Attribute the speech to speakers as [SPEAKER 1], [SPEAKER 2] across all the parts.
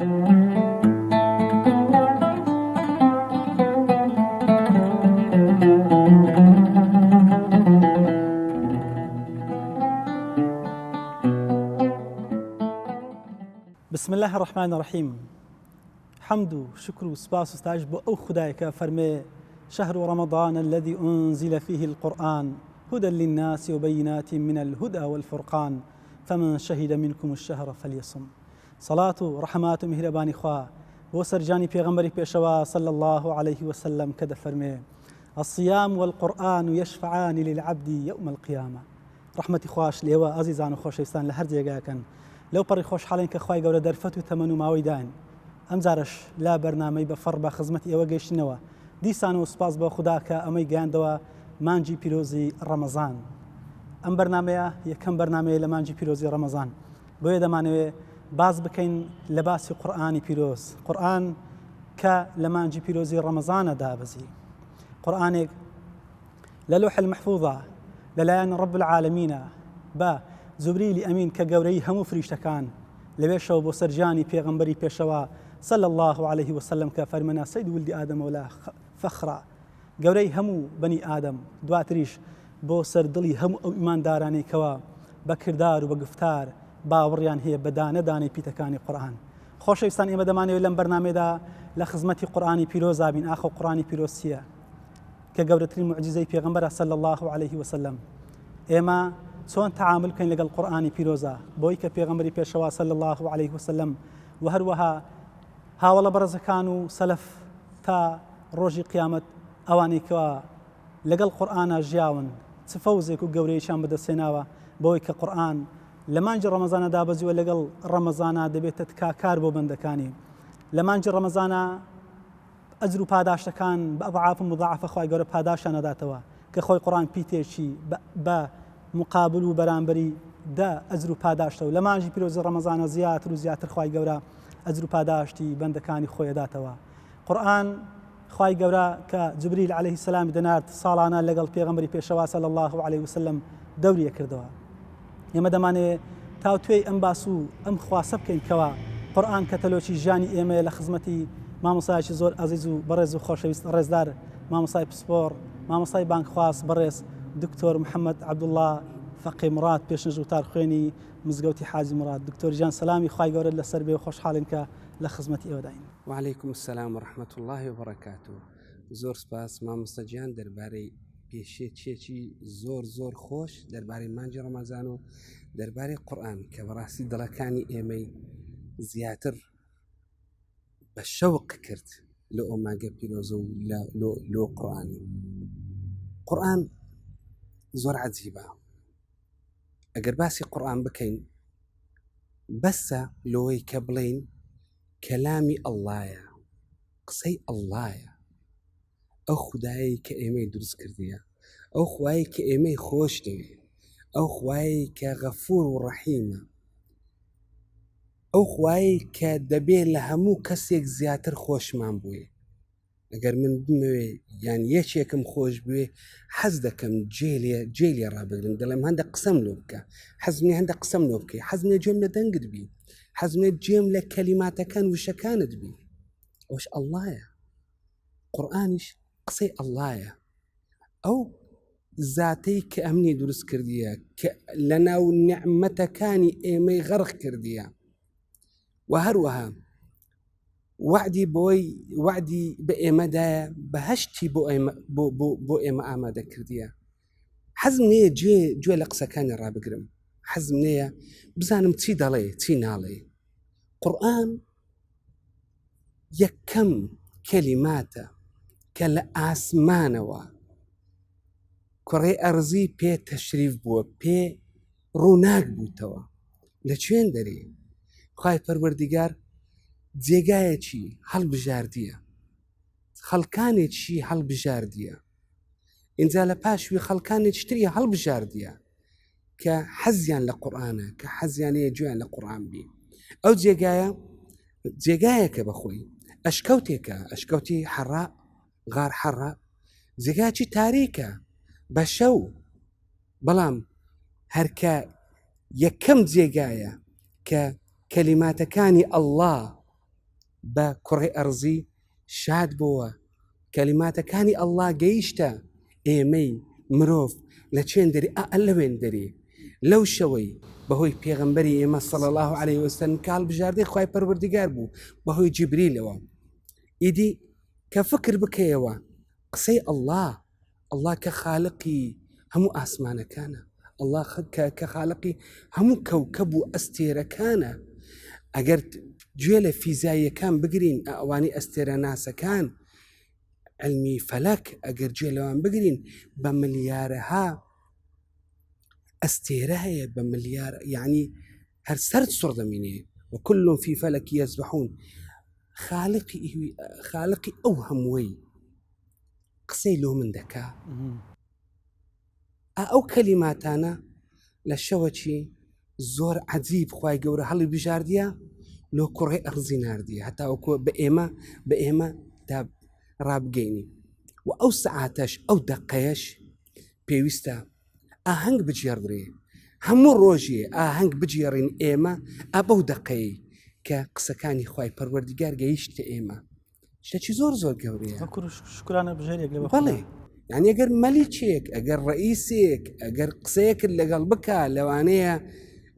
[SPEAKER 1] بسم الله الرحمن الرحيم. حمد وشكر وسباس واستعجب أو خدايك فرمي شهر رمضان الذي أنزل فيه القرآن هدى للناس وبينات من الهدى والفرقان فمن شهد منكم الشهر فليصم. صلاة رحمات مهرباني خوا وسرجاني پیغمبري پیشوا صلى الله عليه وسلم كذا فرمي الصيام والقرآن يشفعان للعبد يوم القيامة. رحمتي خواش ليوا عزيزان وخوشويستان لهر جێگاکەن لەو پەڕی خۆشحاڵین کە خوای گەورە دەرفەت و تەمەن و ماوەی داین. ئەم جارش لا بەرنامەی بەفەڕ بە خزمەتی ئێوە گەیشتنەوە. دیسان و سپاس بە خوددا کە ئەمەی گەیاندەوە مانجی پیرۆزی ڕەمەزان. ئەم بەرنامەیە یەکەم بەرنامەیە لە مانجی پیرۆزی ڕەمەزان. بۆیە دەمانەوێت باز بکەین لە باسی قورئانی پیرۆز. قورئان کە لە مانجی پیرۆزی ڕەمەزانە دابەزی. قورئانێک لە لۆح المەحفوظە لەلایەن ڕەب العالەمینە بە زوبریلی ئەمین کە گەورەی هەموو فریشتەکان لەوێشەوە بۆ سەرجانی پێغەمبەری پێشەوە صلى الله عليه وسلم کە فەرمەنا سەید ولدی ئادەم ولا فەخرا گەورەی هەموو بەنی ئادەم دواتریش بۆ سەردڵی هەموو ئەو ئیماندارانەی کەوا بە کردار و بە گفتار باوەڕیان هەیە بە دانەدانەی پیتەکانی قورئان. خۆشەویستان ئێمە دەمانەوێت لەم بەرنامەیەدا لە خزمەتی قورئانی پیرۆزا بین. ئاخۆ قورئانی پیرۆز چییە؟ کە گەورەترین معجزەی پێغەمبەرە صلى الله عليه وسلم. ئێمە چۆن تەعامل بکەین لەگەڵ قورئانی پیرۆزە بۆی کە پێغەمبەری پێشەوا صلى الله عليه وسلم و هەروەها هاوڵە بەڕێزەکان و سەلەف تا ڕۆژی قیامەت ئەوانەی کەوا لەگەڵ قورئانە ژیاون چ فەوزێک و گەورەیەکیان بەدەستهێناوە بۆی کە قورئان لە مانجی ڕەمەزانە دابەزیوە لەگەڵ ڕەمەزانە دەبێتە تکاکار بۆ بەندەکانی. لە مانجی ڕەمەزانە ئەجر و پاداشتەکان بە ئەضعاف مضاعفە خوای گەورە پاداشیان ئەداتەوە کە خۆی قورئان پیتێکی بە مقابل و بەرامبەری دا ئەجر و پاداشتە و لە مانجی پیرۆزی ڕەمەزانە زیاتر و زیاتر خوای گەورە ئەجر و پاداشتی بەندەکانی خۆی داتەوە. قورئان خوای گەورە کە جبریل عەلەیهی سەلام دەنارد ساڵانە لەگەڵ پێغەمبەری پێشەوا صلی الله علیه وسلم دەوریە کردەوە. ئێمە دەمانێت تاوتوێی ئەم باس و ئەم خواسە بکەین کەوا قورئان کەتەلۆکی ژیانی ئێمە لە خزمەتی مامۆستایەکی زۆر عەزیز و بەڕێز و خۆشەویست ڕێزدار مامۆستای پسپۆڕ مامۆستای بانکخواست بەڕێز دکتۆر محەممەد عەبدوڵڵا فەقی مراد پێشنج و تارخوێنی مزگەوتی حاجی مراد. دکتۆر جان سەلامی خوای گەورە لەسەر بێ و خۆشحاڵین کە لە خزمەتی ئێوە داین.
[SPEAKER 2] وعليكم السلام ورحمة الله وبركاته. زۆر سپاس مامۆستا گیان دەربارەی پێشێچێکی زۆر خۆش دەربارەی مانجی ڕەمەزان و دەربارەی قورئان کە بەڕاستی دڵەکانی ئێمەی زیاتر بە شەوق کرد لە ئەو مانگە پیرۆزە و لۆ قورئانی. قورئان زۆر عەجیبە. ئەگەر باسی قورئان بکەین بەسە لەوەی کە بڵێین کەلامی ئەڵڵایە، قسەی ئەڵڵایە، ئەو خودایی کە ئێمەی دروست کردیە، ئەو خوایی کە ئێمەی خۆش دەوێ، ئەو خوایی کە غەفور و ڕەحیمە، ئەو خوایی کە دەبێت لە هەموو کەسێک زیاتر خۆشمان بووێ. ئەگەر من بمەوێ یان یەکێکم خۆش بوێ حەز دەکەم جێلێ ڕابگرم، دەڵێم هەندە قسەم لۆ بکە، حەزمێ هەندە قسەم لۆ بکەی، حەزمێ گوێم لە دەنگت بی، حەزمێ گوێم لە کەلیماتەکان وشەکانت بی. ئەوش ئەڵڵایە. قورئانیش قسەی ئەڵڵایە. ئەو زاتەی کە ئەمنی دروست کردیە کە لە ناو نعمەتەکانی ئێمەی غەرق کردیە و هەروەها وعدی بە ئێمەدایە بەهەشتی بۆ ئێمە ئامادە کردیە. حەزم نەیە گوێ لە قسەکانی ڕابگرم، حەزم نەیە بزانم چی دەڵێ چی ناڵێ. قورئان یەکەم کەلیماتە کە لە ئاسمانەوە کوڕەی ئەرزی پێ تەشریف بووە، پێ ڕووناک بووتەوە. لە کوێن دەری خوای پەروەردیگار جێگایەکی هەڵبژاردیە، خەڵکانێکی هەڵبژاردیە، ئینجا لە پاشوی خەڵکانێکی تری هەڵبژاردیە کە حەزیان لە قورئانە، کە حەزیانەیە گوێیان لە قورئان بی. ئەو جێگایەکە بەخۆی ئەشکەوتێکە، ئەشکەوتی حەڕا، غار حەڕا، جێگایکی تاریکە بە شەو، بەڵام هەرکە یەکەم جێگایە کە کەلیماتەکانی ئەڵڵا بە کوڕی ئەرزی شاد بووە کەلیماتەکانی ئەڵڵا گەیشتە ئێمەی مرۆڤ لە چێن دەری لەوێن دەری لەو شەوەی بەهۆی پێغەمبەری ئێمە صلی الله عليه وسلم کاڵ بژاردەی خوای پەروەردیگار بوو بەهۆی جیبریلەوە ئیدی کە فکر بکەیەوە قسەی ئەڵڵا کە خالقی هەموو ئاسمانەکانە ئەڵڵا کە خالقی هەموو کەوکەب و ئەستێرەکانە ئەگەر گوێ لە فیزاییەکان بگرین ئەوانی ئەستێرە ناسەکان علمی فەلەک ئەگەر گوێ لەوان بگرین بە ملیارەها ئەستێرە هەیە بە ملیار یعنی هەر سەر سوڕ دەمینێ وكل في فلك يسبحون خالقی ئەو هەمووی قسەی لۆ من دەکا ئەو کەلیماتانە لە شەوەکی زۆر عەجیب خوای گەورە هەڵی بژاردیە لۆ کوڕی ئەرزی ناردیە هەتا وەکو بە ئێمە دا ڕابگەینی و ئەو سەعاتەش ئەو دەقەیەش پێویستە ئاهەنگ بجێڕدرێ هەموو ڕۆژێ ئاهەنگ بجێڕین ئێمە ئەبەو دەقەی کە قسەکانی خوای پەروەردیگار گەیشتە ئێمە شتێکی زۆر زۆر گەورەیە
[SPEAKER 1] شکرانە بژێرێک لە
[SPEAKER 2] بەڵێ یعنی ئەگەر مەلیچێک ئەگەر ڕئیسێک ئەگەر قسەیەکت لەگەڵ بکە لەوانەیە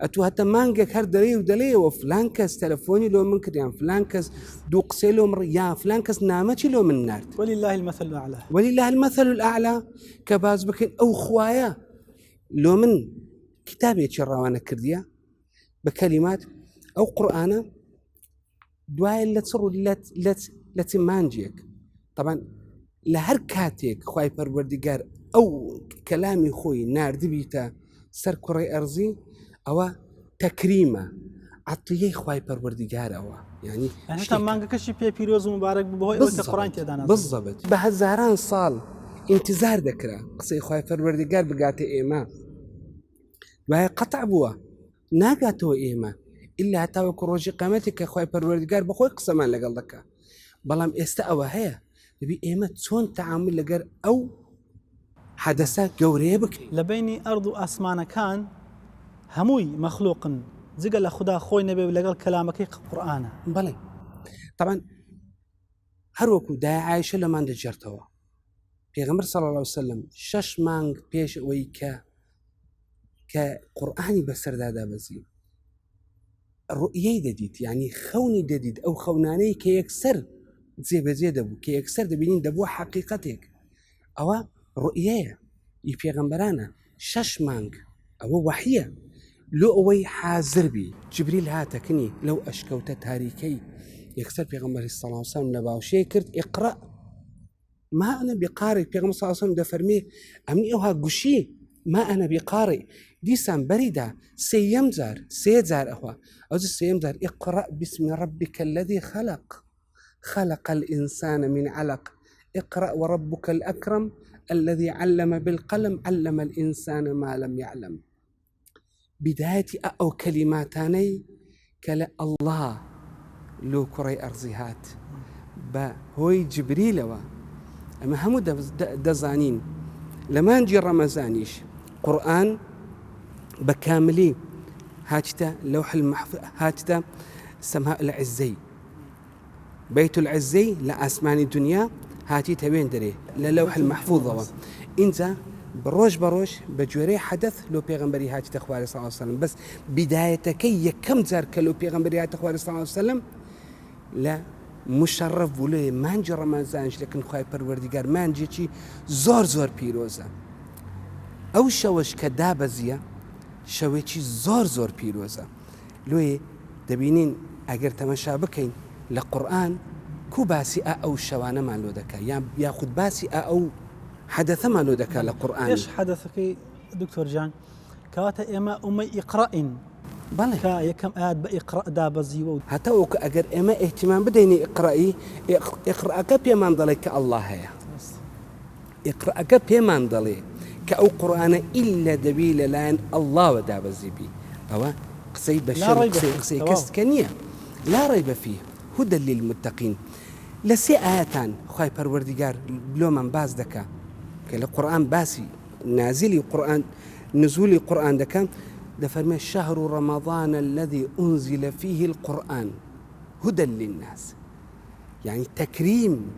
[SPEAKER 2] ئەتو هەتە مانگێک هەر دەرێ و دەڵێەوە فلان کەس تەلەفۆنی لۆ من کردیان فلان کەس دوو قسەی لۆ یان فلان کەس نامەچی لۆ من نرد
[SPEAKER 1] ولله المثل الأعلى
[SPEAKER 2] ولله المثل الأعلى کە باز بکەین ئەو خوایە لۆ من کتابێکی ڕەوانە کردیە بە کەلیمات ئەو قورئانە دوایە لە چڕ و لە چ مانجێک طبعا لە هەر کاتێک خوای پەروەردیگار ئەو کەلامی خۆی ناردبیتە سەر کوڕی ئەرزی ئەوە تەکریمە عەتیەی خوای پەروەردیگارەوە یعنی
[SPEAKER 1] هەتا مانگەکەشی پێ پیرۆز و مبارەک بەهۆی ئەوەی کە قورئان تێدا نازڵ
[SPEAKER 2] بالضبط بە هەزاران ساڵ انتظار دەکرا قسەی خوای پەروەردیگار بگاتە ئێمە وایە قەتع بووە ناگاتەوە ئێمە ئللا هەتاوەکو ڕۆژی قیامەتێک کە خوای پەروەردیگار بەخۆی قسەمان لەگەڵ دەکا بەڵام ئێستا ئەوە هەیە دەبی ئێمە چۆن تەعامل لەگەر ئەو حەدەسە گەورەیە بکەین
[SPEAKER 1] لە بینی ئەرض و ئاسمانەکان هەمووی مەخلوقن جگە لە خوددا خۆی نەبێ لەگەڵ کەلامەکەی قورئانە
[SPEAKER 2] بەڵێ طبعا هەروەکو دای عایشە لەمان دەجێڕتەوە پێغەمبەر صلی الله عليه وسلم 6 مانگ پێش ئەوەی کە قورئانی بەسەردا دابەزی ڕؤیەی دەدیت یعنی خەونی دەدیت ئەو خەونانەی کە یەکسەر جێبەجێ دەبوو کە یەکسەر دەبینین دەبووە حەقیقەتێک ئەوە ڕؤیەیە ئی پێغەمبەرانە 6 مانگ ئەوە وحیە لۆ ئەوەی حازر بی جبریل هاتەکنی لەو ئەشکەوتە تاریکەی یەکسەر پێغەمبەری صلی الله عليه وسلم لە باوشەیە کرد ئیقرأ ما أنا بقارئ پێغەمبەر صلی الله عليه وسلم دەفەرمێ ئەمنی ئەوها گوشی ما أنا بقارئ دیسان بەریدا سێ جار ئەوە ئەو سێم جار اقرأ باسم ربك الذي خلق الإنسان من علق اقرأ وربك الأكرم الذي علم بالقلم علم الإنسان ما لم يعلم بداية أو كلماتاني كلا الله لو كري أرزيهات بهوي جبريل أما همو دزانين لما نجي رمزانيش قرآن بكاملي هاجتا لوح المحفوظ هاجتا سماء العزي بيت العزي لأسمان الدنيا هاتي تبين دري للوح المحفوظ انت بروش بجوري حدث لو بيغمبري هاجتا خواري صلى الله عليه وسلم بس بدايتك كم زار كلو بيغمبري هاجتا خواري صلى الله عليه وسلم لا مشرف ولا مانجي رمضانش لكن خوای پەروەردیگار مانجێکی زۆر پیرۆزە ئەو شەوەش کە دابەزیە شەوێکی زۆر پیرۆزە لێ دەبینین ئەگەر تەمەشا بکەین لە قورئان کو باسی ئەو شەوانەمان لۆ دەکا یاخود باسی ئەو حەدەثەمان لۆ دەکا لە قورئان
[SPEAKER 1] ايش حدثەکەی دکتۆر جان کەواتە ئێمە ئومەی ئیقرائین
[SPEAKER 2] بەڵێ
[SPEAKER 1] کە یەکەم ئاەت بە ئیقرا دابەزیوە و
[SPEAKER 2] هەتا وەکو ئەگەر ئێمە ئێحتیمام بدەینی ئیقرایی ئیقرائەکە پێمان دەڵێ کە ئەڵڵا هەیە ئیقرائەکە پێمان دەڵێ کە ئەو قورئانە ئیلا دەبی لەلایەن ئەڵڵاوە دابەزی بی ئەوە قسەی بەشەر قسەی کەسکە نییە لا ڕەیبە فیه هودە للمتەقین لە سێ ئاەتان خوای پەروەردیگار بلۆمان باز دەکا کە لە قورئان باسی نازلی قورئان نزولی قورئان دەکەن دفرمي شهر رمضان الذي أنزل فيه القرآن هدى للناس يعني تكريم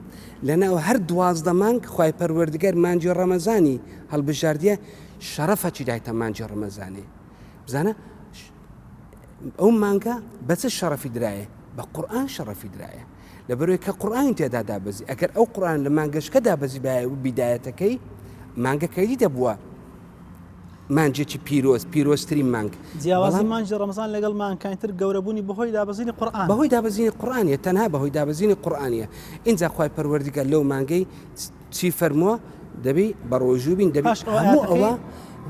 [SPEAKER 2] لنا هەر 12 مانگ خوای پەروەردگار مانجی ڕەمەزانی هەڵبژاردیە شەرەفە چی دایتە مانجی ڕەمەزانێ بزانە ئەو مانگە بە چ شەرەفی درایە بە قورئان شەرەفی درایە لەبەرەوەی کە قورئانی تێدا دابەزی ئەگەر ئەو قورئان لە مانگەشکە دابەزی بایە و بیدایەتەکەی مانگەکەی دەبووە مانجێکی پیرۆزترین مانگ
[SPEAKER 1] جیاوازی مانجی ڕەمەزان لەگەڵ مانگەکانتر گەورەبوونی بەهۆی دابەزینی قورئان
[SPEAKER 2] بەهۆی دابەزینی قورئانیە تەنها بەهۆی دابەزینی قورئانیە اینجا خوای پەروەردگار لەو مانگەی چی فەرمووە دەبی بە ڕۆژوو بین دەبی هەموو ئەوە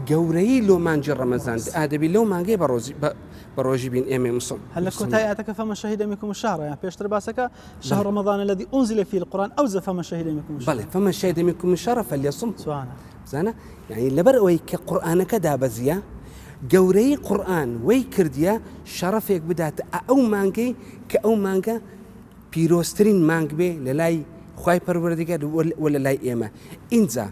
[SPEAKER 2] گەورەی لۆ مانجی ڕەمەزان دەبی لەو مانگەی بە ڕۆژی بین ئێمە مسلم
[SPEAKER 1] هل كوتاي أتك فما شهد منكم الشهر يعني بيشتر باسك شهر رمضان الذي أنزل فيه القرآن أوزى فما شهد منكم الشهر
[SPEAKER 2] بلى فما شهد منكم الشهر فليصم
[SPEAKER 1] سبحانه
[SPEAKER 2] زانا يعني لبرأوي كقرآن كدا بزيا جوري قرآن ويكرديا شرفك بدات أو مانجي كأو مانجا بيروسترين مانج بي للاي خواي پروردگار ولا لاي إيما إنزا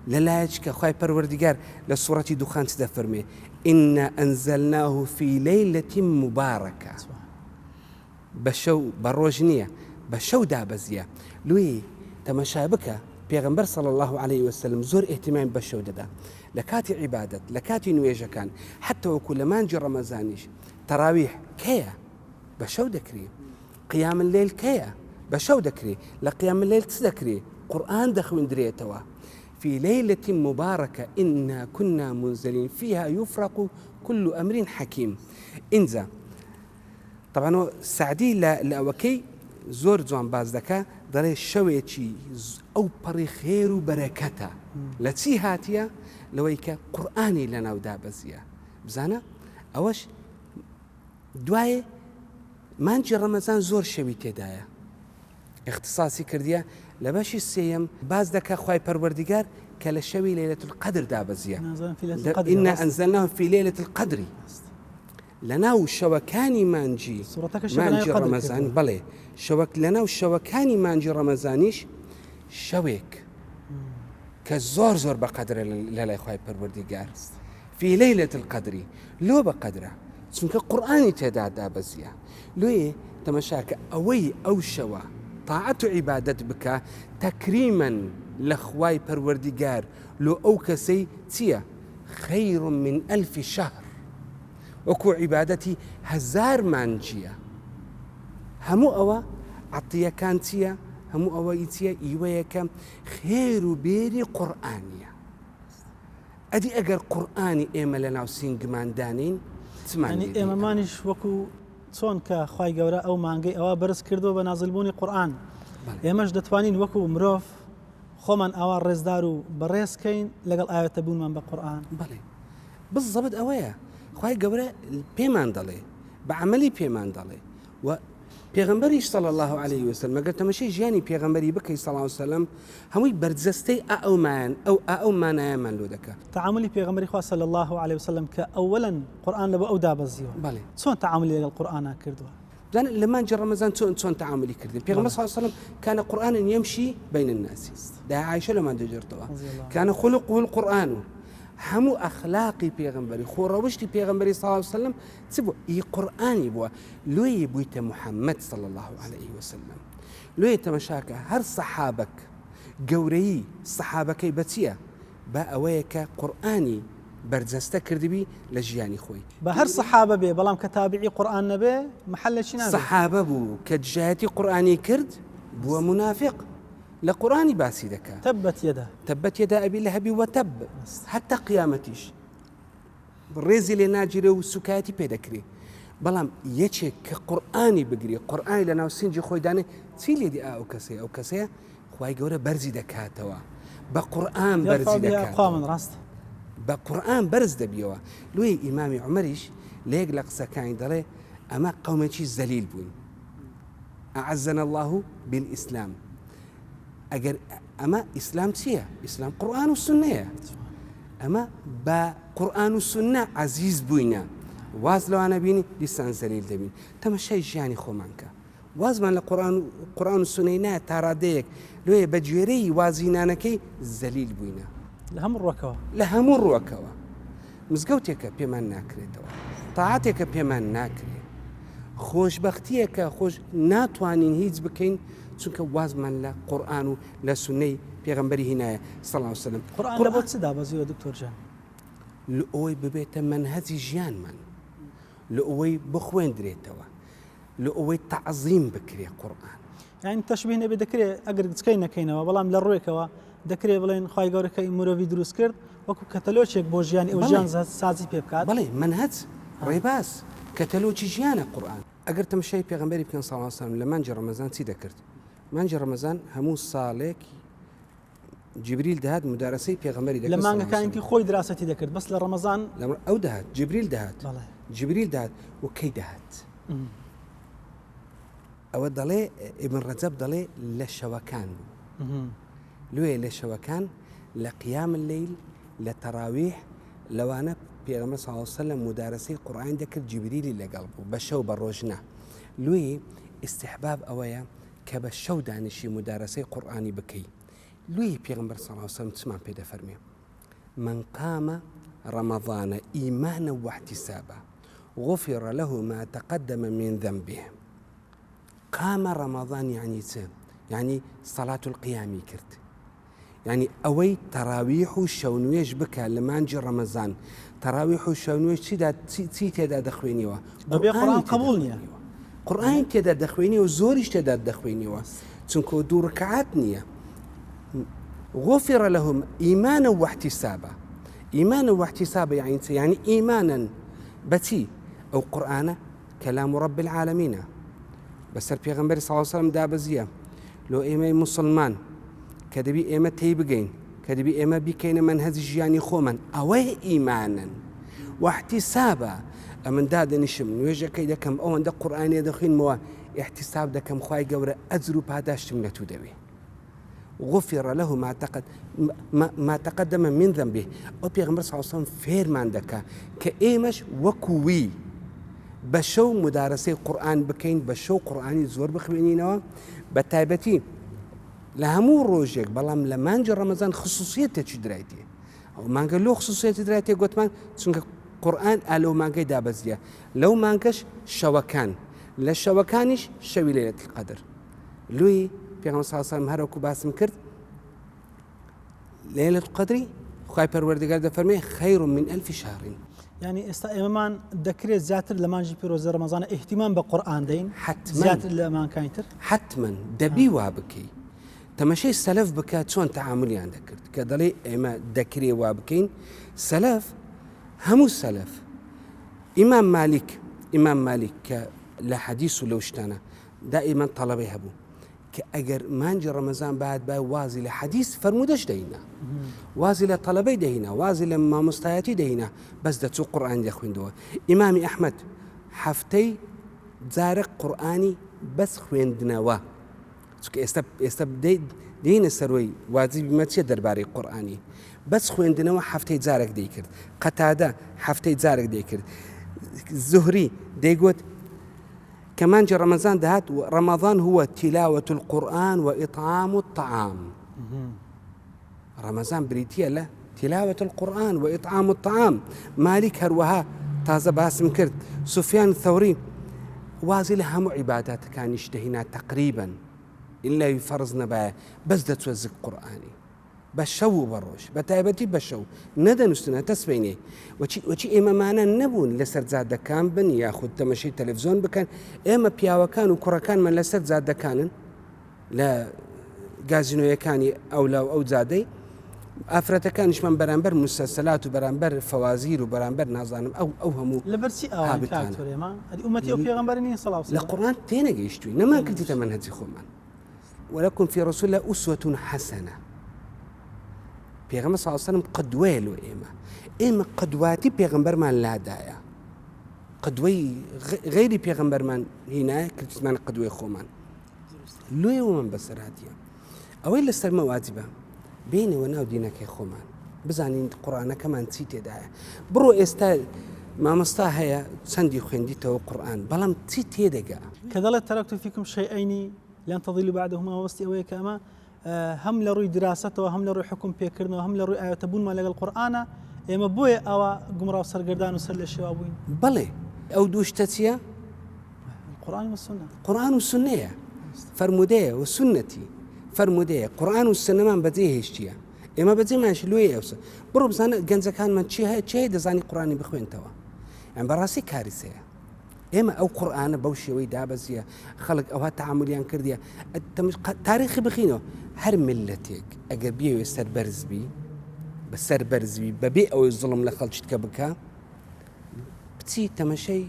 [SPEAKER 2] للايش كخواي پروردگار لسورة دخان تدفرمي إنا أنزلناه في ليلة مباركة بشو بروجنية بشو دابزيا لوي تمشابكة پیغمبر صلى الله عليه وسلم زور اهتمام بشو ددا لكاتي عبادة لكاتي نويجا كان حتى وكل ما نجي رمضانيش تراويح كيا بشو دكري قيام الليل كيا بشو دكري لقيام الليل تذكري قرآن دخوين دريتوا في ليلة مباركة إنا كنا منزلين فيها يفرق كل أمر حكيم إنزا طبعا سعدي لأوكي زور جوان باز دكا داري شويتي أو بري خير وبركته لتي هاتيا لويك قرآني لنا ودابزيا بزانا أوش دواي مانجي رمضان زور شوي تدايا اختصاصي كرديا لباشي السيم باز دكا خواي پروردگار كالشوي ليلة القدر دابزيا إنا أنزلناه في ليلة القدر لناو شوكاني مانجي مانجي رمضان بلي شوك لناو شوكاني مانجي رمضانيش شويك كزور زور بقدر لا خواي پروردگار في ليلة القدر لو بقدره چونك قرآني تعداد دابزيا لوي تمشاك أوي أو شوا طاعة عبادة بك تكريما لخواي پروردگار لو أو كسي تيا خير من 1000 شهر وكو عبادتي 1000 مانجية همو أوا عطية كانتيا همو أوا إتيا إيويا خير بيري قرآنية أدي أجر قرآني إيما لنا وسينجمان دانين
[SPEAKER 1] يعني إيما مانيش وكو چۆن کە خوای گەورە ئەو مانگەی ئەوە بەرز کردو بە نازلبوونی قورئان ئێمەش دەتوانین وەکو مرۆڤ خۆمان ئاوا ڕێزدار و بەڕێزکەین لەگەڵ ئاوێتە بوونمان بە قورئان
[SPEAKER 2] بەڵێ بالضبط ئەوەیە خوای گەورە پێمان دەڵێ بە عەمەلی پێمان دەڵێ و پێغەمبەریش صلی الله عليه وسلم ئەگەر تەماشای ژیانی پێغەمبەری بکەی صلی الله عليه وسلم هەمووی بەرجەستەی ئەو مانایەمان لۆ دەکات
[SPEAKER 1] تعاملی پێغەمبەری خوا صلی الله عليه وسلم کە ئەوەلاً قورئان لەبە ئەو دابەزیوە
[SPEAKER 2] بەڵێ
[SPEAKER 1] چۆن تعاملی لەگەڵ قورئان کردووە
[SPEAKER 2] زين لما جاء رمضان شلون تعاملي كردين في صلى الله عليه وسلم كان قرآن يمشي بين الناس ده عايشة لما دجرتوا كان خلقه القرآن همو أخلاقي بيغمبري خوروشتي بيغمبري صلى الله عليه وسلم تبو قرآن يبوا لو يبويت محمد صلى الله عليه وسلم لو يتمشاك هر صحابك جوري صحابك بتيا بأويك قرآني بەرجەستە کردبی لە ژیانی خۆی
[SPEAKER 1] بە هەر سەحابە بێ بەڵام کە تابعی قورئان نەبێ محەلێکی نابێ
[SPEAKER 2] سەحابە بوو کە جهەتی قورئانی کرد بووە منافق لە قورئانی باسی دەکات تەبەت یەدا ئەبی لەهەبی وەتەب هەتتا قیامەتیش ڕێزی لێ ناگیرێ و سوکایەتی پێدەکرێ بەڵام یەکێک کە قورئانی بگری قورئانی لە ناو سینجی خۆی دانێ چی لێدی ئەو کەسەیە خوای گەورە بەرزی دەکاتەوە بە قورئان بەرزی دەکات بقرآن برز دبيوا لوي إمام عمريش ليق لقصة كان دلي أما قومتي زليل بون أعزنا الله بالإسلام أجر أما إسلام تيا إسلام قرآن والسنة أما بقرآن والسنة عزيز بوينا واز لو أنا بيني لسان زليل دبين تمشي جاني خومانك واز من القرآن والسنة تاراديك لوي بجيري وازينانكي زليل بوينا
[SPEAKER 1] لە هەموو ڕوەکەوە
[SPEAKER 2] مزگەوتێکە پێمان ناکرێتەوە تاعاتێکە پێمان ناکرێت خۆشببختیە کە خۆش ناتوانین هیچ بکەین چونکە وازمان لە قورآن و لە سنەی پێغەمبەری هینایە صلی الله علیه وسلم.
[SPEAKER 1] قورآن لە بۆ چ دابەزیوە دکتۆر جان؟
[SPEAKER 2] لە ئەوەی ببێتە منهەجی ژیانمان، لە ئەوەی بخوێندرێتەوە، لە ئەوەی تەعزیم بکرێ قورآن.
[SPEAKER 1] یعنی تەشبیه نەبێ دەکرێت ئەگەر گچکەی نەکەینەوە بەڵام لە ڕوویەکەوە دەکرێت بڵێن خوای گەورەکە مرۆڤی دروست کرد وەکو کەتەلۆچێک بۆ ژیانی ئەو ژیان سازی پێ بکات.
[SPEAKER 2] بەڵێ منهەج ڕێباز کەتەلۆچی ژیانە قورآن. ئەگەر تەماشای پێغەمبەری بکەن صلی الله علیه وسلم لە مانجی ڕەمەزان چی دەکرد؟ مانجی ڕەمەزان هەموو ساڵێک جبریل دەهات مدارەسەی پێغەمبەری دەکرد.
[SPEAKER 1] لە مانگەکانیکی خۆی دراسەتی دەکرد بەس لە ڕەمەزان
[SPEAKER 2] ئەو دەهات جبریل دەهات جبریل دەهات و کەی دەهات. ئەوە دەڵێ ئیبن ڕەجەب دەڵێ لە شەوەکان لێ لە شەوەکان لە قیام اللەیل لە تەراویح لەوانە پێغەمبەر صلی الله علیه وسلم مدارەسەی قورئان دەکرد جبریلی لەگەڵ بوو بە شەو بە ڕۆژنا. لێ استحباب ئەوەیە کە بە شەو دانیشی مدارەسەی قورئانی بکەی. لێ پێغەمبەر صلی الله علیه وسلم چمان پێ دەفەرمێ من قام رمضان إيمانا واحتسابا غفر له ما تقدم من ذنبه. قام رمضان يعني يعني صلاة القيام كرت، يعني أوي تراويح الشونويش بكى لمانجي رمضان تراويح الشونويش تي تدا دخوينيوا
[SPEAKER 1] قرآن قبولني
[SPEAKER 2] قرآن تدا دخويني وزوريش تدا دخوينيوا تنكو دو ركعات نية. غفر لهم إيمانا واحتسابا. إيمانا واحتسابا يعني إيمانا بتي أو قرآن كلام رب العالمين. بس البيغمبر صلى الله عليه وسلم دابزية لو إيما مسلمان كدبي إيما تيبقين كدبي إيما بكين منهج جياني خومن أوي إيمانا واحتسابا أمن داد نشم نوجه كيدا كم أو عند القرآن يدخين موا احتساب دا كم خواي قورة أزرو بهداش تمنتو دوي. غفر له ما تقدم من ذنبه. أو بيغمبر صلى الله عليه وسلم فيرمان دكا كإيمش وكوي بشو مدارسي قرآن بكين بشو قرآني زور بخوينينوا بتايبتي لهمو روجك بلام لمانجا رمضان خصوصية تدرايتي أو مانجا لو خصوصية تدرايتي قلت مان تسنك قرآن ألو مانجا دابزيا لو مانجاش شوكان لا شوكانش شوي ليلة القدر. لوي في صلى الله عليه وسلم هروكو باسم كرد ليلة القدر خواهي پروردگار دا فرمي خير من 1000 شهر.
[SPEAKER 1] يعني استئمان دكري زياتر لمان جي بيروز رمضان اهتمام بالقرآن دين
[SPEAKER 2] حتما
[SPEAKER 1] زياتر لمان كاينتر
[SPEAKER 2] حتما دبي وابكي تمشي السلف بكا شلون تعاملي عندك كدلي اما دكري وابكين سلف همو السلف امام مالك لا حديث لو اشتانا دائما طلبه هبو كأجر مانجي رمضان بعد باي وازي لحديث فرمودش دينا وازي لطلبي دينا وازي لما مستياتي دينا بس ده تو قرآن يخوين دوا. إمامي أحمد حفتي زارق قرآني بس خوين دنوا استب دين السروي وازي بمتشي درباري قرآني بس خوين دنوا حفتي زارق ديكر. قتادة حفتي زارق ديكر. الزهري ديقوت كمان جاء رمضان دهات رمضان هو تلاوة القرآن وإطعام الطعام. رمضان بريتيا له تلاوة القرآن وإطعام الطعام. مالك هروها تازة باسم كرد. سفيان الثوري وازي لهم عبادات كان يشتهينا تقريبا إلا يفرزنا بها بس ده توزق قرآني بشو بروش بتايبتي بشو ندى نستنا تسبيني وشي إما معنا نبون لسر زاد كان بن ياخذ تمشي تلفزيون بكان إما بياوا كان وكرة كان من لسر زاد كان لا جازينو يكاني أو لو أو زادي أفرت كانش من برانبر مسلسلات وبرانبر فوازير وبرانبر نازانم أو همو
[SPEAKER 1] لبرسي أو كاتوري ما هذه أمتي أو في غنبرني صلى الله عليه وسلم
[SPEAKER 2] القرآن تينا جيشتوي نما كنت تمنهج خومان ولكن في رسول الله أسوة حسنة. پیغمبر صلی الله علیه وسلم قدوه له إما قدواتي پیغمبر من لا دايا قدوي غيري پیغمبر من هنا كنت من قدوه خومن لو يوم بس راديا أول لستر واجبة بيني وناو دينك يا خومن بزانين القرآن كمان تيتي دايا برو استال ما مستاهيا سندي خويندي تو قرآن بلام تيتي دقا
[SPEAKER 1] كذلك تركت فيكم شيئين لن تضلوا بعدهما ووستي أويك أما هم لروي دراسته وهم لروي حكم بيكرنا وهم لروي آيات بون ما لقى القرآن إما بوي أو جمرة وسرقردان وسر الشوابين
[SPEAKER 2] بلى أو دوش تسيا
[SPEAKER 1] القرآن والسنة.
[SPEAKER 2] قرآن والسنة فرمودية والسنتي فرمودية قرآن والسنة من بديه هشتيا إما بديه ما شلويه أوسا برو بزانا جنزا كان من شيء دزاني قرآني بخوين توا يعني براسي كارثة إما أو قرآن بوشي ويدا بزيا خلق أو هالتعامليان كرديا تاريخي بخينه هر ملتك أجر بيه يستر برزبي بسر برزبي ببيع أو الظلم لخلشت كبكا بتسي تمشي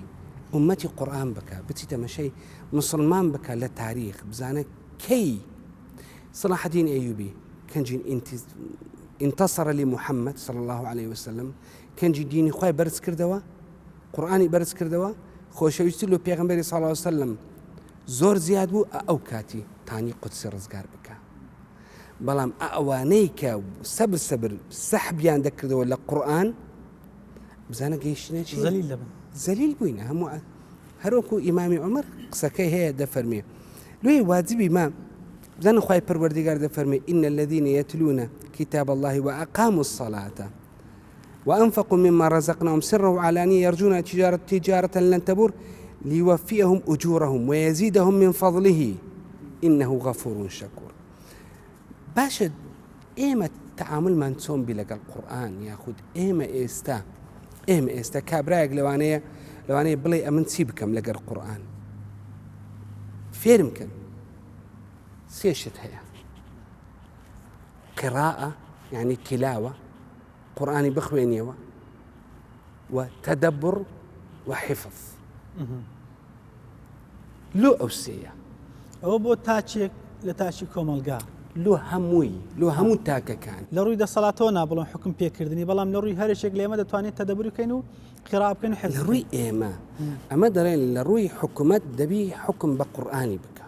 [SPEAKER 2] أمتي قرآن بكا بتسي تمشي مسلمان بكا للتاريخ بزانا كي صلاح الدين أيوبي كان جين انتصر لمحمد صلى الله عليه وسلم كان جي ديني خواي برز كردوا قرآني برز كردوا خوشويستي له پیغمبر صلى الله عليه وسلم زور زياد بو أو كاتي تاني قدس رزقار بكا بلام أوانيك سبر سحبيان ذكر ولا قرآن بزانا قيشنا شيء
[SPEAKER 1] زليل لبن
[SPEAKER 2] زليل بوينا هم هروكو إمامي عمر قسكي هي دفرمي لوي واجبي ما بزانا خواي پروردگار دفرمي إن الذين يتلون كتاب الله وأقاموا الصلاة وأنفقوا مما رزقناهم سرا وعلانية يرجون تجارة لن تبور ليوفيهم أجورهم ويزيدهم من فضله إنه غفور شكور باشد إيما التعامل ما نسوم بلقى القرآن ياخد إيما إستا كابرايق لوانية بلي أمن سيبكم لقى القرآن فيرمكن سيشت هي قراءة يعني تلاوة قرآني بخوينيوة وتدبر وحفظ لو أوسية
[SPEAKER 1] أو بو تاچێک لە تاچی کۆمەلگا
[SPEAKER 2] لو همو تاكا كان
[SPEAKER 1] لە ڕووی دەسەڵاتۆنا بڵۆن حکم پێکردنی بەڵام لە ڕووی هەرێشێک لێمە دەتوانێت تەدەبوری بکەین و قراءة بکەین و حفظ
[SPEAKER 2] لروي إيما أما درين لروي حكومات دبي حكم بقرآني بك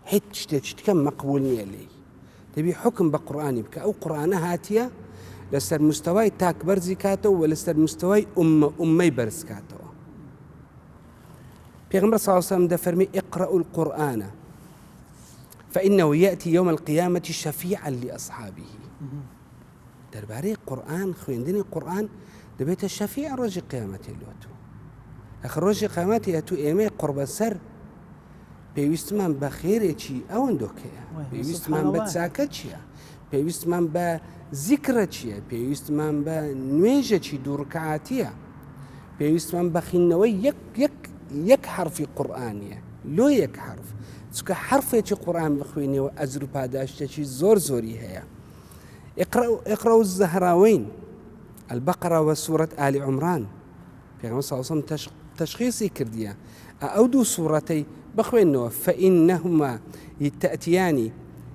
[SPEAKER 2] حيت كم مقبول لي دبي حكم بقرآني بك أو قرآن هاتية لسر مستواي تاك برزي كاتو ولسر مستواي أمي برز كاتو پیغمبر صلى الله عليه وسلم دفرمي اقرأوا القرآن فإنه يأتي يوم القيامة شفيعا لأصحابه درباري قرآن خويندني قرآن دبيت الشفيع رجي قيامتي اللوتو آخر رجي قيامتي أتو إيمي قرب السر بيوستمان بخيرتي أو اندوكيا بيوستمان بتساكتشيا بيوستمان بذكرتشيا بيوستمان بنويجتشي دوركعاتيا بيوستمان بخينوي يك حرف قرآنية لو يك حرف سكا حرف يتي قرآن بخويني وأزر باداشتشي زوري هيا اقرأوا الزهراوين البقرة وسورة آل عمران في غمصة صلى الله عليه وسلم تشخيصي كرديا أودو سورتي بخوينو فإنهما تأتيان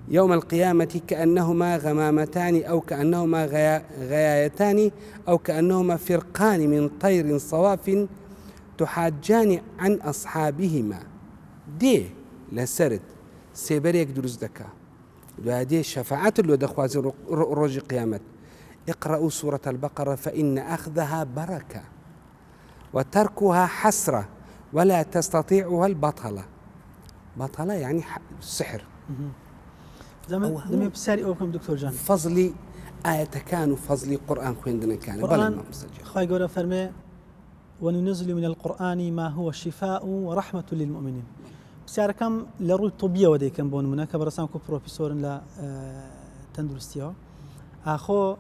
[SPEAKER 2] يوم القيامة كأنهما غمامتان أو كأنهما غيايتان أو كأنهما فرقان من طير صواف تحاجان عن أصحابهما دي لسرد سيبريك دروز دكا دي شفاعات اللي دخواز روج قيامت اقرأوا سورة البقرة فإن أخذها بركة وتركها حسرة ولا تستطيعها البطلة بطلة يعني سحر
[SPEAKER 1] دمي بساري أوكم دكتور جان
[SPEAKER 2] فضلي آية كان وفضلي قرآن خويندنا كان
[SPEAKER 1] قرآن خواهي قولة فرمي وننزل من القرآن ما هو شفاء ورحمة للمؤمنين بسيارة كم لروي طبية ودي كم بون منك برسامكو بروفيسور لا تندرستيو أخو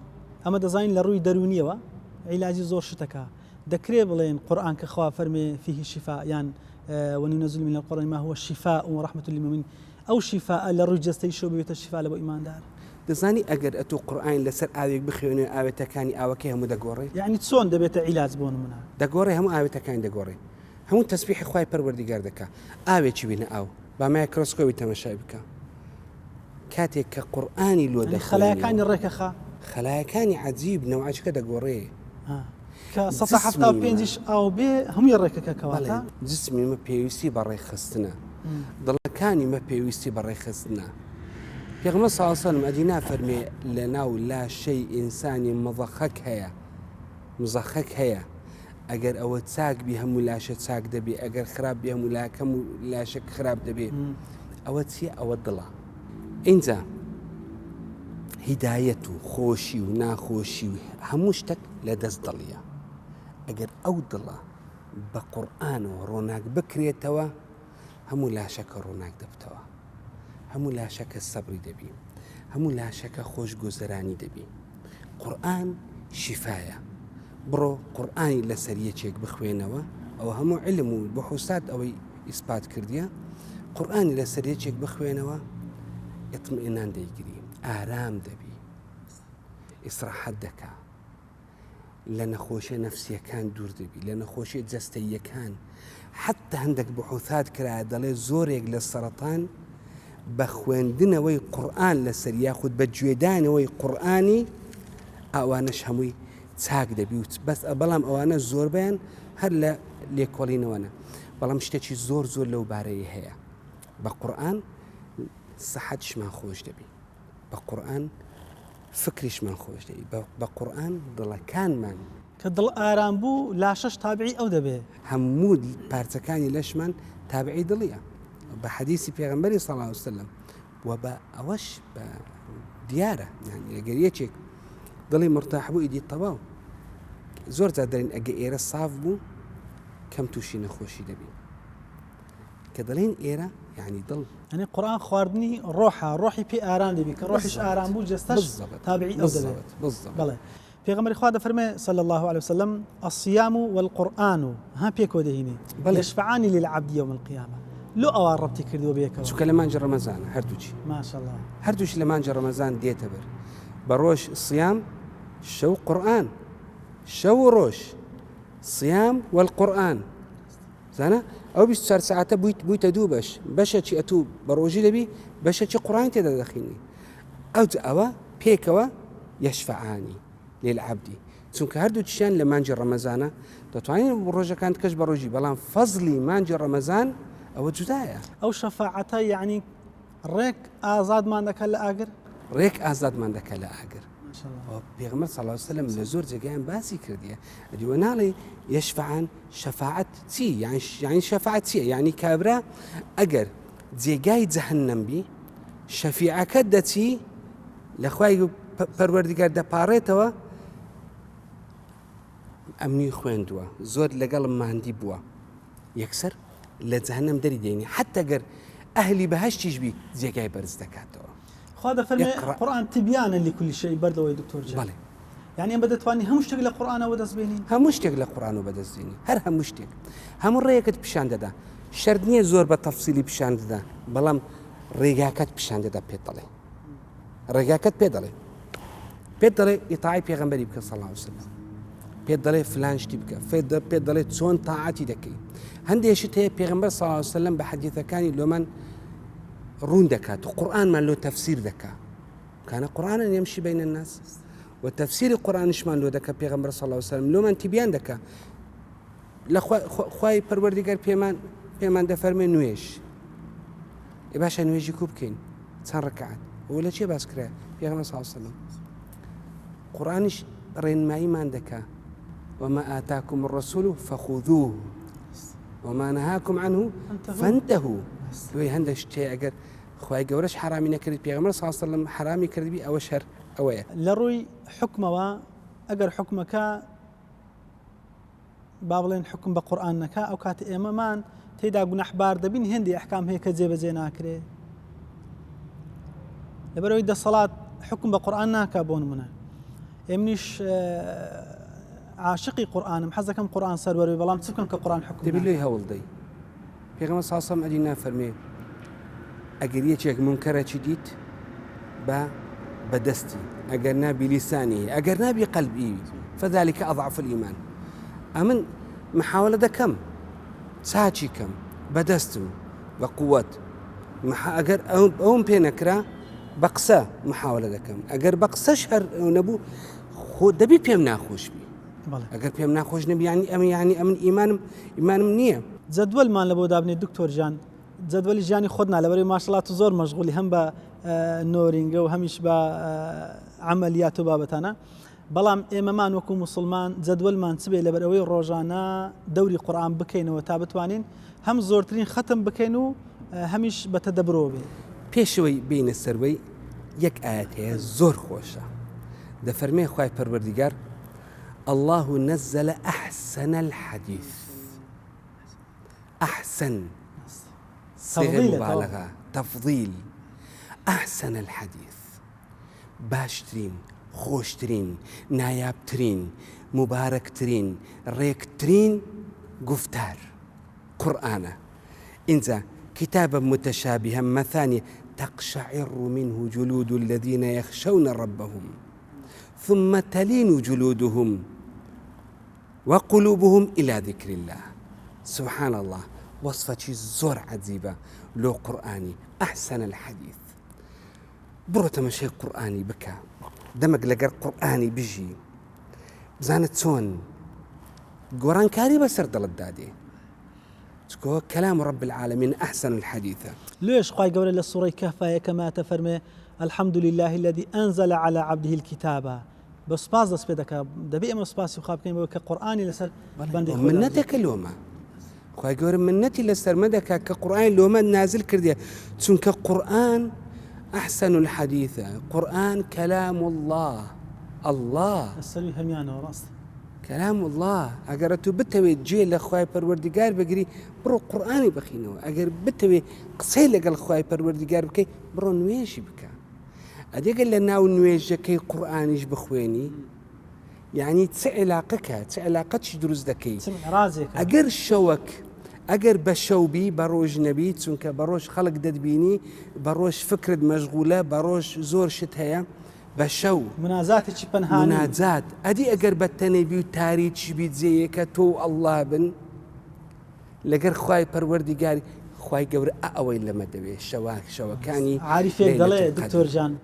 [SPEAKER 1] أما دزاين لروي درونية علاجي زور شتكا دكري بلين قرآن كخوا فرمي فيه شفاء يعني وننزل من القرآن ما هو شفاء ورحمة للمؤمنين أو شفاء لروي جستي شو بيوت الشفاء لبو إيمان دار
[SPEAKER 2] دزاني أجر أتو قرآن لسر آويك بخيوني آوي تكاني آوكي هم دقوري
[SPEAKER 1] يعني تسون دبيت علاج بون منها
[SPEAKER 2] دقوري هم آوي تكاني دقوري هم تسبيح خواي پروردگار دكا آوي چي بينا آو با مايكروسكوبي تماشاي بكا كاتيك قرآني لو دخواني
[SPEAKER 1] خلايا كاني الركخة
[SPEAKER 2] خلايا كاني عجيب نوعاش كده دقوري
[SPEAKER 1] كصفحة حتى بينجيش أو بي هم يركك كواتا
[SPEAKER 2] جسمي ما بيوسي بري خستنا ضل كاني ما بيوسي بري خستنا في غمصة صلى الله عليه وسلم أدينا فرمي لنا ولا شيء إنساني مضخك هيا أجر أو تساق بهم ولا شيء تساق دبي أجر خراب بهم ولا كم ولا شك خراب دبي أو تسي أو الضلا إنزا هدايته خوشي وناخوشي هموشتك لدز ضليا أجر أو ضلا بە قورئان و ڕۆناک بکرێتەوە هەموو لاشەکە ڕۆناک دەبتەوە، هەموو لاشەکە سەبری دەبی، هەموو لاشەکە خۆشگوزەرانی دەبی. قورئان شیفایە، بڕۆ قورئانی لەسەر یەکێک بخوێنەوە، ئەو هەموو علم و بەحوسات ئەوەی ئیسپات کردیە. قورئانی لەسەر یەکێک بخوێنەوە ئیطمئینان دەیگری، ئارام دەبی، ئیسراحەت دەکا، لە نەخۆشیە نەفسیەکان دوور دەبی، لە نەخۆشیە جەستەییەکان. حتى هەندێک بحوثات کرا دەڵێ زۆرێک لە سەرەتان بە خوێندنەوەی قورئان لەسەر یاخود بە گوێدانەوەی قورئانی ئەوانەش هەمووی چاک دەبی و بەس بەڵام ئەوانە زۆربیان هەر لە لێکۆڵینەوەنە. بەڵام شتێکی زۆر زۆر لەو بارەیە هەیە. بە قورئان سەحەتشمان خۆش دەبی، بە قورئان فکریشمان خۆش دەبی، بە قورئان دڵەکانمان
[SPEAKER 1] کە دڵ ئارام بوو لاشەش تابعی ئەو دەبێ.
[SPEAKER 2] هەموو پارچەکانی لەشمان تابعی دڵیە بە حەدیسی پێغەمبەری صلی الله علیه وسلم و بە ئەوەش بە دیارە. ئەگەر یەکێک دڵی مرتاح بوو ئیدی تەواو. زۆر جار دەڵێن ئەگە ئێرە ساف بوو کەم تووشی نەخۆشی دەبی. کە دەڵێن ئێرە یعنی دڵ،
[SPEAKER 1] یعنی قورئان خواردنی ڕۆحە، ڕۆحی پێ ئارام دەبی، کە ڕۆحیش ئارام بوو جەستەش تابعی ئەو دەبێت. بەڵێ پێغەمبەری خوا دەفەرمێ صلى الله عليه وسلم الصيام والقرآن ها پێکۆ دەهێنێ يشفعان للعبد يوم القيامة. لۆ ئەوە ڕەبتی کردووە بێکەوە
[SPEAKER 2] چونکە لە مانجی ڕەمەزانە هەردووچی
[SPEAKER 1] ماشاءالله
[SPEAKER 2] هەردووش لە مانجی ڕەمەزان دێتە بەر. بە ڕۆژ سیام شەو قورئان، شەو ڕۆژ سیام والقورئان زانە ئەو 24 ساعتە بوویتە دوو بەش، بەشێکی ئەتوو بە ڕۆژی دەبی، بەشێکی قورئان تێدا دەخینی. ئەوە پێکەوە یەشفعانی للعبدی، چونکە هەردوو چیان لە مانجی ڕەمەزانە دەتوانین ڕۆژەکان کەش بە ڕۆژی، بەڵام فەزلی مانجی ڕەمەزان ئەوە جودایە.
[SPEAKER 1] ئەو شەفاعەتە یعنی ڕێک ئازادمان دەکات لە ئاگر،
[SPEAKER 2] ڕێک ئازادمان دەکات لە ئاگر. پێغەمبەر صلی الله علیه وسلم لە زۆر جێگایان باسی کردیە. ئەدیوە ناڵێ یەشفعان شەفاعەت چی؟ یعنی شەفاعەت چییە؟ یعنی کابرا ئەگەر جێگای جەهەنەم بی شەفیعەکەت دەچی لە خوای پەروەردگار دەپاڕێتەوە، ئەمنی خوێندووە زۆر لەگەڵ ماندی بووە، یەکسەر لە جەهەنەم دەری دێنی، حتى گەر ئەهلی بەهەشتیش بی جێگای بەرز دەکاتەوە.
[SPEAKER 1] خوا دەفەرمێ قورئان تبیانە لكل شيء بەردەوەی دکتۆر جان.
[SPEAKER 2] بەڵێ
[SPEAKER 1] یعنی ئەمە دەتوانین هەموو شتێک لە قورئانەوە دەستبێنین،
[SPEAKER 2] هەموو شتێک لە قورئانەوە بەدەستبێنی، هەر هەموو شتێک، هەموو ڕێیەکەت پیشان دەدا. شەرت نییە زۆر بە تەفسیلی پیشان دەدا، بەڵام ڕێگاکەت پیشان دەدا. پێت دەڵێ ڕێگاکەت پێ دەڵێ، پێت دەڵێ ئیطاعی پێغەمبەری بکە صلی الله علیه وسلم، پێت دەڵێ فلان شتی بکە، پێت دەڵێ چۆن تاعاتی دەکەی. هەندێشت هەیە پێغەمبەر صلی الله علیه وسلم بە حەدیثەکانی لۆمان ڕوون دەکات و قورئانمان لۆ تەفسیر دەکات. كان قرآنا يمشي بين الناس وتفسير القرآن شمان لو دكا بيغمبر صلى الله عليه وسلم لو من تبيان دكا لخواي پروردگار بيمان دفرمي نويش باشا نويجي كوبكين تسان ركعات ولا شي باس كرا بيغمبر صلى الله عليه وسلم قرآنش رين ما إيمان دكا وما آتاكم الرسول فخذوه وما نهاكم عنه فانتهوا. وي هندش تي أجر خواهی گەورەش حرامی نەکرد، پێغەمبەر صلی الله علیه وسلم حرامی کردبی، ئەوە شەر ئەوەیە.
[SPEAKER 1] لە ڕووی حکمەوە ئەگەر حکمەکە با بڵێن حکم بە قورئان نەکا، ئەو کاتە ئێمەمان تێیدا گونەحبار دەبین، هێندی ئەحکام هەیە کە جێبەجێ ناکرێ. لەبەرەوەی دەسەڵات حکم بە قورئان ناکا. بۆ نمونە ئێمنیش عاشقی قورئانم، حەز دەکەم قورئان سەروەربێ، بەڵام چ بکەم کە قورئان حکم
[SPEAKER 2] دەبی لێی هەوڵ دەی. پێغەمبەر صلی الله علیه وسلم ئەدی نافەرمێ ئەگەر یەکێک منکەرێکی دیت بەدەستی، ئەگەر نابی لیسانی، ئەگەر نابی قەلبی، فذلك أضعف الإيمان. ئەمن محاولە دەکەم چاچی کەم بەدەستم بە قووەت، ئەگەر ئەوم پێ نەکرا بە قسە محاولە دەکەم، ئەگەر بە قسەش هەر نەبوو دەبی پێم ناخۆش بی. ئەگەر پێم ناخۆش نەبی یعنی ئەمن ئیمانم نییە.
[SPEAKER 1] جەدوەلمان لە بۆ دابنێ دکتۆر جان، جدولی ژیانی خۆتنا لەبەرەوەی ماشەڵڵا تو زۆر مەشغوڵی هەم بە نۆرینگە و هەمیش بە عەمەلیات و بابەتانە، بەڵام ئێمەمان وەکو موسڵمان جدوەلمان چ بێ لەبەرەوەی ڕۆژانە دەوری قورئان بکەینەوە تا بتوانین هەم زۆرترین ختم بکەین و هەمیش بە تەدەبرەوە بێ.
[SPEAKER 2] پێشەوەی بینە سەروەی یەک ئاەت هەیە زۆر خۆشە، دەفەرمێ خوای پەروەردگار الله نزل أحسن الحديث أحسن صيغة
[SPEAKER 1] تفضيل
[SPEAKER 2] مبالغة تفضيل أحسن الحديث باشترين خوشترين نايابترين مباركترين ريكترين قفتار قرآن إنزا كتابا متشابها مثاني تقشعر منه جلود الذين يخشون ربهم ثم تلين جلودهم وقلوبهم إلى ذكر الله سبحان الله وصفة زور عجيبة لو قرآني أحسن الحديث برو تمشي قرآني بكى دمق لقر قرآني بيجي بزانت سون قرآن كاري بسر دلدادي تقول كلام رب العالمين أحسن الحديث
[SPEAKER 1] ليش قاي قبل للسورة كهفة كما تفرمي الحمد لله الذي أنزل على عبده الكتاب بس باز دس بدك دبي ام سباس وخاب كاين كقرآني لسر بندي
[SPEAKER 2] منتك اليوم خواهي قول منتي لسر مدك كقرآن لوما نازل كردية تسون قرآن أحسن الحديث قرآن كلام الله
[SPEAKER 1] السلوي هميانه وراس
[SPEAKER 2] كلام الله اگر تو بتوي جي لخواي پروردگار بگري برو قرآني بخينو اگر بتوي قصي لقل خواي پروردگار بكي برو نويشي بكا ادي قال لنا نويش كي قرآنيش بخويني يعني تعلاقتش دروز دكي
[SPEAKER 1] سمع رازك
[SPEAKER 2] اگر شوك اگر بشوبي بروج نبي چونك بروج خلق ددبيني بروج فكر مشغولة بروج زور شت هيا بشو
[SPEAKER 1] منازات چی پنهانی
[SPEAKER 2] منازات ادي اگر بتني بيو تاريخ بيت زيك تو الله بن لقر خواي پروردگاري خواي قور اوي لما دبي شواكاني
[SPEAKER 1] عارفه دله دكتور جان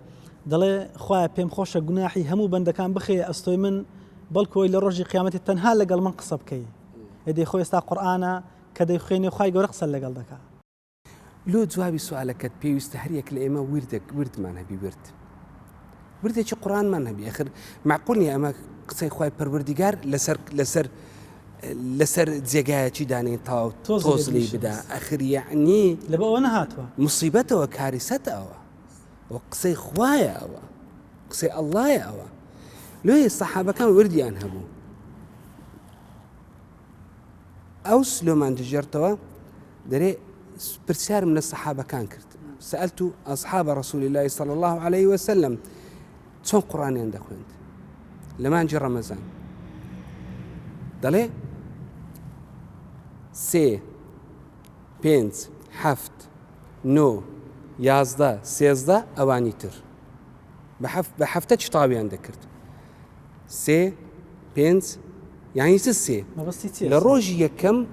[SPEAKER 1] دله خواي بهم خوش گناحي همو بندكان بخي استوي من بلكو الى رجي قيامه التنها لقل من قصب كي يدي خوي استا قرانا كدي خيني خواي قور قصل لقل دكا
[SPEAKER 2] لو جوابي سؤالك بيوست هريك لإما ورد معنا بردي شي قرآن ما نبي آخر معقولني أما قصي خواي پروردگار لسر زيجايا شي داني توصلي بدا آخر يعني
[SPEAKER 1] لبقى ونهاتوا
[SPEAKER 2] مصيبته وكارثته وقصي خوايا قصي الله يا لو الصحابة كانوا وردي أنهبوا أوس لو ما انتجرتوا دري برسار من الصحابة كان كرت سألت أصحاب رسول الله صلى الله عليه وسلم شون قرآن عندك وانت لما نجي رمضان دلي سي بينز حفت نو يازدا سيزدا اواني تر بحفتش طابي عندك كرت سي بينز يعني سي
[SPEAKER 1] ما بس تيتي
[SPEAKER 2] لروج يكم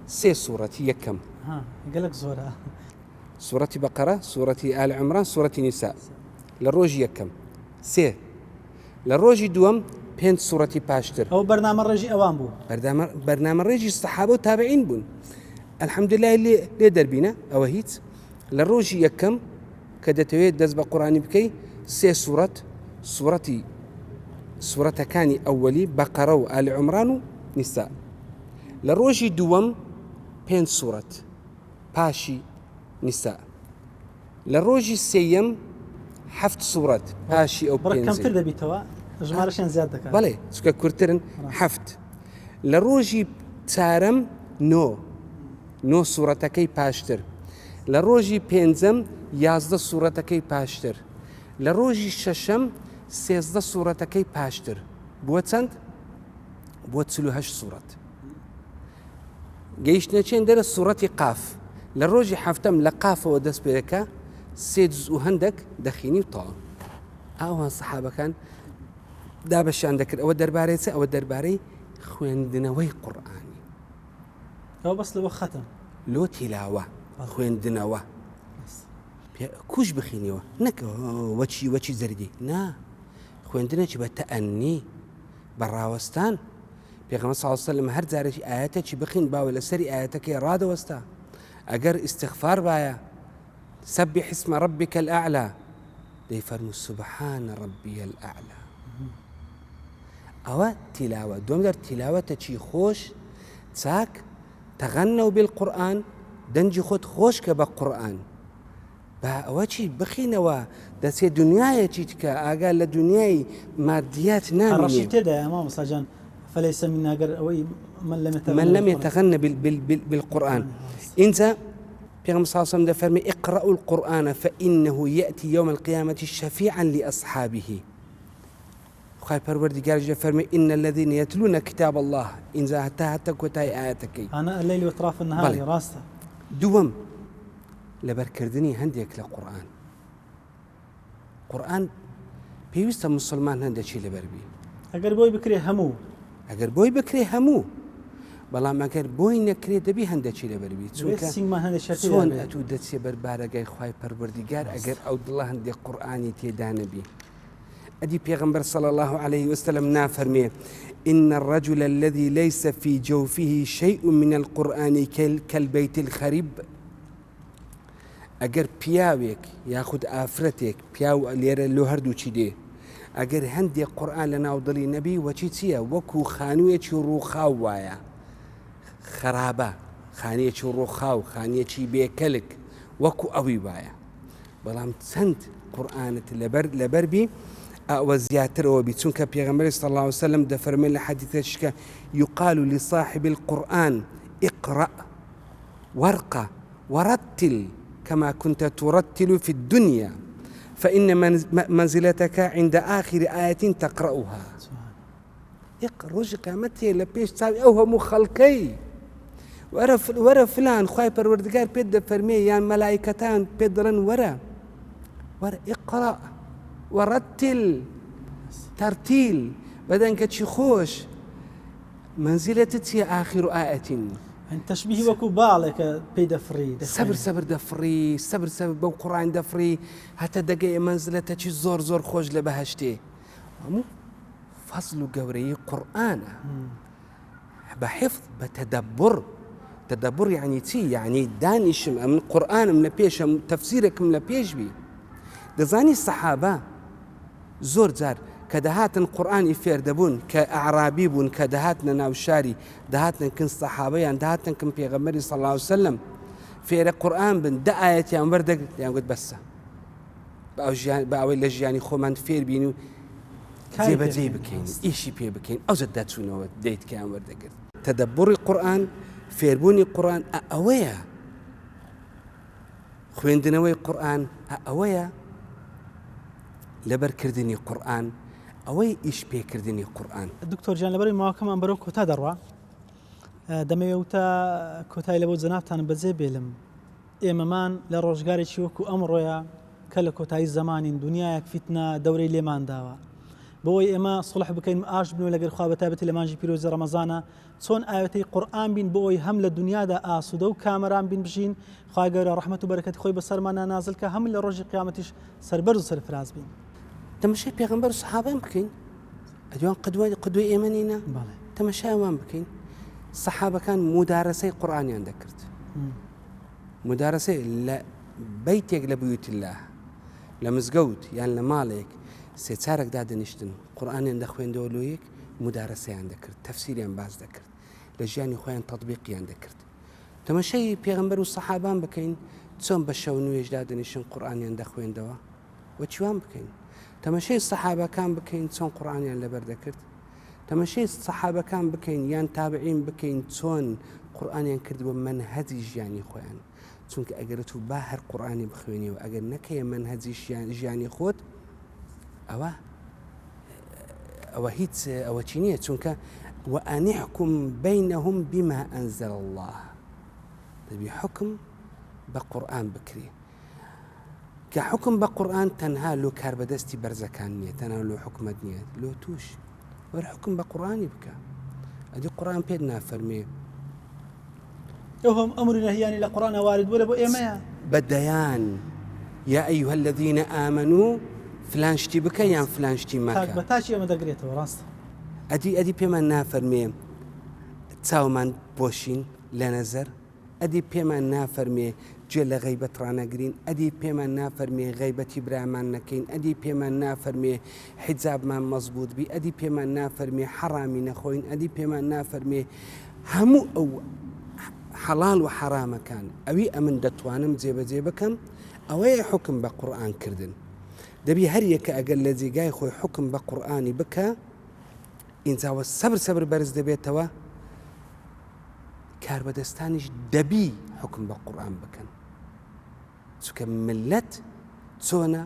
[SPEAKER 2] سي صورتي يكم
[SPEAKER 1] ها قال لك زورا
[SPEAKER 2] سورة بقرة سورة آل عمران سورة نساء لروج يكم سي لروجي دوم بين سورة باشتر
[SPEAKER 1] او برنامج رجي اوان بو
[SPEAKER 2] برنامج رجي الصحابة وتابعين بون الحمد لله اللي دربينا او هيت لروجي يكم كدتوي دز بقرآن بكي سي سورة كاني اولي بقرة وآل عمران ونساء لروجي دوم بين سورة باشي نساء لروجي سيم حفت صورة باشي أو
[SPEAKER 1] برك كم ترد بيتوا جمارشان زيادة كان
[SPEAKER 2] بله سكا كورترن حفت لروجي تارم نو صورتكي باشتر لروجي بينزم يازده صورتكي باشتر لروجي ششم سيزده صورتكي باشتر بوتسند بوتسلوهاش صورة جيشنا چين در صورة قاف لروجي حفتم لقافة ودس بيكا سيدز وهندك دخيني وطاو اوان صحابة كان دابش عندك او درباري خويندنوي قرآني
[SPEAKER 1] او بس لو ختم
[SPEAKER 2] لو تلاوة خويندنوه كوش بخينيوه نك وشي زردي نا خويندنا چي بتأني براوستان پیغمبر صلى الله عليه وسلم هر زارش آياته چي بخين باول سري آياتك راد وستا اگر استغفار بايا سبح اسم ربك الأعلى ليفرموا سبحان ربي الأعلى أو تلاوة دوم در تلاوة تشي خوش تاك تغنوا بالقرآن دنجي خود خوش كبقرآن با أوشي بخينوا دسي دنياي تشيتك أقال لدنياي ماديات نامية
[SPEAKER 1] الرشيد تدا يا ماما سجان فليس منا أوي
[SPEAKER 2] من لم يتغنى بالقرآن. إنت بيغم صلى الله عليه وسلم فرمي اقرأوا القرآن فإنه يأتي يوم القيامة شفيعا لأصحابه. خاي پروردگار جا فرمي إن الذين يتلون كتاب الله إن زاهتها تكوتاي آياتك
[SPEAKER 1] أنا الليل وأطراف النهار راسته
[SPEAKER 2] دوم لبركردني هنديك للقرآن. قرآن بيوست مسلمان هندي شي لبربي
[SPEAKER 1] أجر بوي بكري همو
[SPEAKER 2] أجر بوي بكري همو بلا ما أجر بوي نكري دبي هندي شي لبربي سون أتو دتسي بربارة جاي خاي پروردگار أجر أود الله هندي قرآني تيدان بي أدي بيغمبر صلى الله عليه وسلم نافرمي إن الرجل الذي ليس في جوفه شيء من القرآن كالبيت الخريب. أجر بياوك ياخد آفرتك بياو ليرة لو هردو چيدي أجر هندي قرآن لنا وضلي نبي وچيتيا وكو خانوية روخاو وايا خرابة خانية روخاو خانية بيكلك وكو أوي وايا بلام تسند قرآن لبربي وزياتر وبيتونك بيغمبر صلى الله عليه وسلم دفرمي لحديث يقال لصاحب القرآن اقرأ وارقى ورتل كما كنت ترتل في الدنيا فإن منزلتك عند آخر آية تقرأها. رجع متى لبيش تساوي أوه مخلقي ورا فلان خاي پروردگار بيد فرمي يعني ملائكتان بيدرن ورا اقرأ ورتل ترتيل بدن كتشي خوش منزلتك آخر آية.
[SPEAKER 1] تشبيه وكو بالك بيدفري
[SPEAKER 2] صبر دفري صبر بو قرآن دفري حتى دقيقة منزلتك زور خوش لبهشتي مو فصل قوري قرآن بحفظ تدبر يعني يعني دانش من القرآن من بيش تفسيرك من بيش بي دزاني الصحابة زور زار كدهاتن قرآن يفير دبون كأعرابي بون كدهاتنا ناوشاري دهاتنا كن صحابة يعني دهاتنا كن بيغمري صلى الله عليه وسلم في القرآن بن دعاية يا مردق يعني قلت بس بأوي لج يعني خومن فير بينو زي بكين إيشي بي بكين أو زدات سنو ديت كان مردق تدبر القرآن فيربوني القرآن أويا خوين دنوي القرآن أويا لبر كردني قرآن أوي إيش بيكردني قرآن.
[SPEAKER 1] الدكتور جان لبري ما كمان برو كوتا دروا دميوتا كوتا لبو زناتان بزي بيلم إمامان لروجاري شوكو أمرويا كلا كوتاي زمان دنيا فتنة دوري ليمان داوا بوي إما صلح بكين آش بنو لقر خوابتابتي لمانجي بيروز رمضان صون آياتي قرآن بين بوي هم للدنيا دا آسودو كامران بين بجين خواجر رحمة وبركة خوي بسر مانا نازل كهم لروج قيامتش سربرز سرفراز بين
[SPEAKER 2] تمشي بيغمبر الصحابة بكين أجوان قدوة إيمانينا تمشي وان بكين الصحابة كان مدارسي قرآن ذكرت مدارسي لا بيتك لبيوت الله لمزقود يعني لمالك سيتسارك داد نشتن قرآن دخوين دولويك مدارسة ذكرت تفسيري باز ذكرت لجاني خوين تطبيقي ذكرت تمشي بيغمبر الصحابة بكين تسون بشونو يجداد نشتن قرآن دخوين دوا وشوان بكين تمشي الصحابة كان بكين تسون قرآن يعني لبر ذكرت تمشي الصحابة كان بكين يعني تابعين بكين تسون قرآن يعني كرد ومنهجي يعني خوين تسونك أجرتو باهر قرآني بخويني وأجر نكية منهجي يعني خود أو هيت أو تشينية تسونك وأن يحكم بينهم بما أنزل الله تبي حكم بقرآن بكري كحكم بقرآن تنها له كاربدستي برزكانية تنها له حكمة دنيا له توش والحكم بقرآن بك أدي قرآن بيدنا فرمي
[SPEAKER 1] وهم أمرنا هي يعني لقرآن وارد ولا بؤيمايا
[SPEAKER 2] بديان يا أيها الذين آمنوا فلان شتي بك يعني فلان شتي ماك
[SPEAKER 1] بتاشي يوم دقريته وراسته
[SPEAKER 2] أدي بيما فرمي تساومان بوشين لنزر أدي بيما فرمي جل غيبة رانا قرين أدي بيما نافرمي غيبة إبراهيم نكين أدي بيما نافرمي حجاب ما مزبوط بي أدي بيما نافرمي حرامي نخوين أدي بيما نافرمي همو أو حلال وحرام كان أوي أمن دتوانم زيبكم أوي حكم بقرآن كردن دبي هريك أقل الذي جاي خوي حكم بقرآني بك ئینجاوە سەبر بەرز دەبێتەوە کاربەدەستانیش دەبی حکم بە قورئان بکەن چونکە ملت چۆنە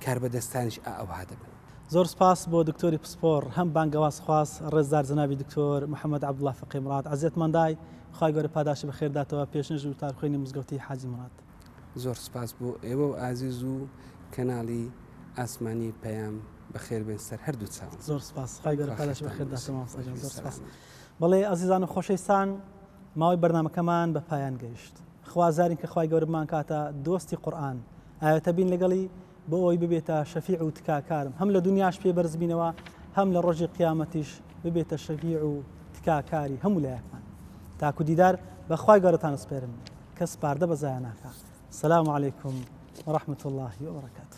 [SPEAKER 2] کاربەدەستانیش ئەوها دەبن.
[SPEAKER 1] زۆر سپاس بۆ دکتۆری پسپۆر هەم بانگەواز خواست ڕێزدار جەنابی دکتۆر محەممەد عەبدوڵڵا فەقی مراد عەزیزمەندای خی گەورە پاداشی بەخێرداتەوە پێشنەژ و تارخوێنی مزگەوتی حاجی مراد.
[SPEAKER 2] زۆر سپاس بۆ ئێوە و ئازیز و کەناڵی ئاسمانی پەیام بەخێر بێن سەر هەردوو چاوم.
[SPEAKER 1] زۆر سپاس خی گەورە پاداشی بەخێرداتەوە. زۆر سپاس. بەڵێ ئازیزان و خۆشەویستان ماوەی بەرنامەکەمان بە پایان گەیشت. خوازارین کە خی گەورە بمان کاتە دۆستی قورئان ئاەتە بین لەگەڵی بۆ ئەوی ببێتە شەفیع و تکاکارم هەم لە دنیاش پێ بەرزبینەوە هەم لە ڕۆژی قیامەتیش ببێتە شەفیع و تکاکاری هەموو لایەکمان. تاکو دیدار بەخوای گەورەتان سپێرم کە سپاردە بە زایە ناکات. سلام علیکم ورحمة الله وبركاته.